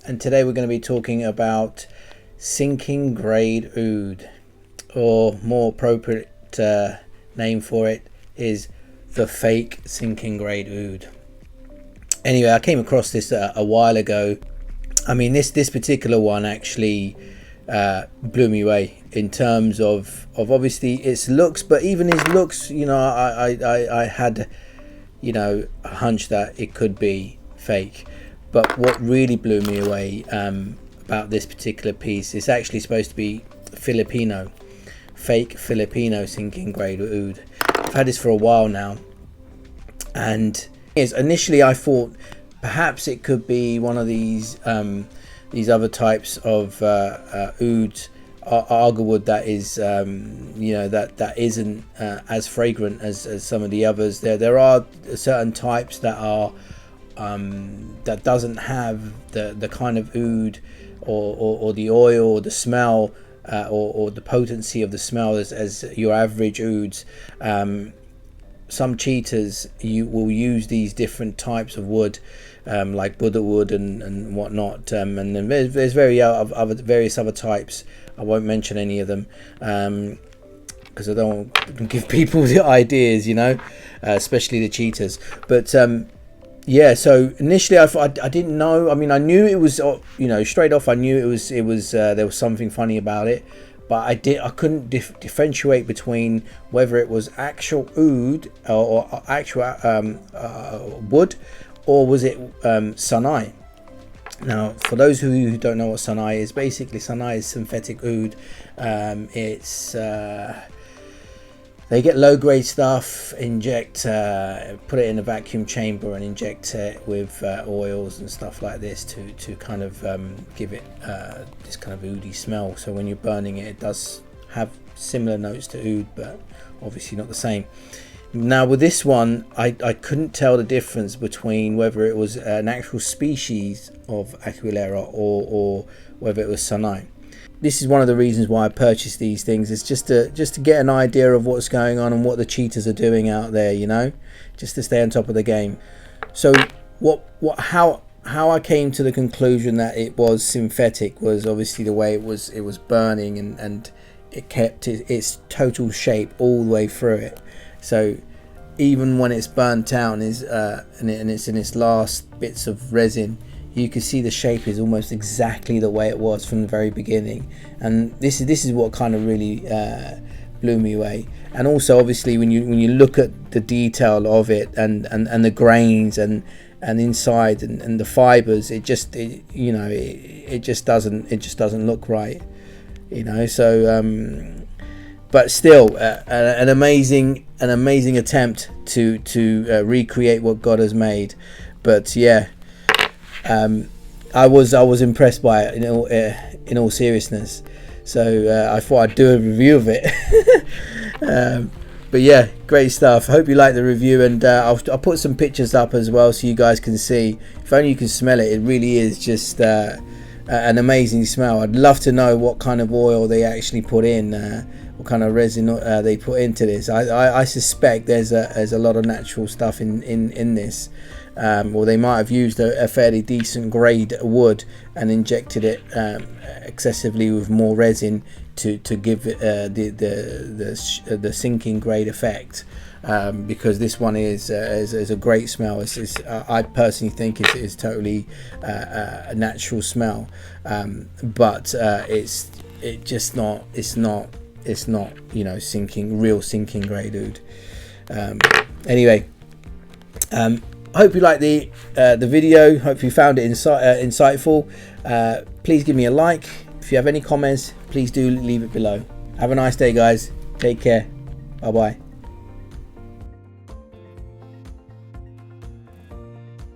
and today we're going to be talking about sinking grade oud, or more appropriate name for it is the fake sinking grade oud. Anyway, I came across this a while ago. I mean, this particular one actually blew me away in terms of obviously its looks, but even his looks, you know, I had, you know, a hunch that it could be fake. But what really blew me away about this particular piece is actually supposed to be Filipino, fake Filipino sinking grade oud. I've had this for a while now, and initially I thought perhaps it could be one of these other types of ouds, agarwood, that is you know, that isn't as fragrant as some of the others. There are certain types that are that doesn't have the kind of oud or the oil or the smell or the potency of the smell as your average ouds. Some cheaters will use these different types of wood, like Buddha wood and whatnot, and then there's various other types. I won't mention any of them because I don't want to give people the ideas, you know, especially the cheaters. But yeah, so initially I thought, I didn't know. I mean, I knew it was, you know, straight off I knew it was there was something funny about it, but I couldn't differentiate between whether it was actual oud or actual wood, or was it sanai. Now, for those who don't know what sanai is, basically sanai is synthetic oud. It's they get low grade stuff, put it in a vacuum chamber and inject it with oils and stuff like this to kind of give it this kind of oudy smell. So when you're burning it, it does have similar notes to oud, but obviously not the same. Now with this one, I couldn't tell the difference between whether it was an actual species of Aquilera or whether it was sanai. This is one of the reasons why I purchased these things, is just to get an idea of what's going on and what the cheaters are doing out there, you know, just to stay on top of the game. So how I came to the conclusion that it was synthetic was obviously the way it was burning, and it kept its total shape all the way through it. So even when it's burnt down and it's in its last bits of resin, you can see the shape is almost exactly the way it was from the very beginning. And this is what kind of really blew me away. And also obviously when you look at the detail of it and the grains and inside and the fibers, it just doesn't look right, you know. So but still an amazing attempt to recreate what God has made. But yeah, I was impressed by it in all seriousness. So I thought I'd do a review of it. But yeah, great stuff. Hope you like the review, and I'll put some pictures up as well so you guys can see. If only you can smell it, it really is just an amazing smell. I'd love to know what kind of oil they actually put in, what kind of resin they put into this. I suspect there's a lot of natural stuff in this. Or they might have used a fairly decent grade wood and injected it excessively with more resin to give it the sinking grade effect, because this one is a great smell. I personally think it's totally a natural smell, but it's not you know, real sinking grade oud. Anyway, I hope you liked the video. Hope you found it insightful. Please give me a like. If you have any comments, please do leave it below. Have a nice day, guys. Take care. Bye bye.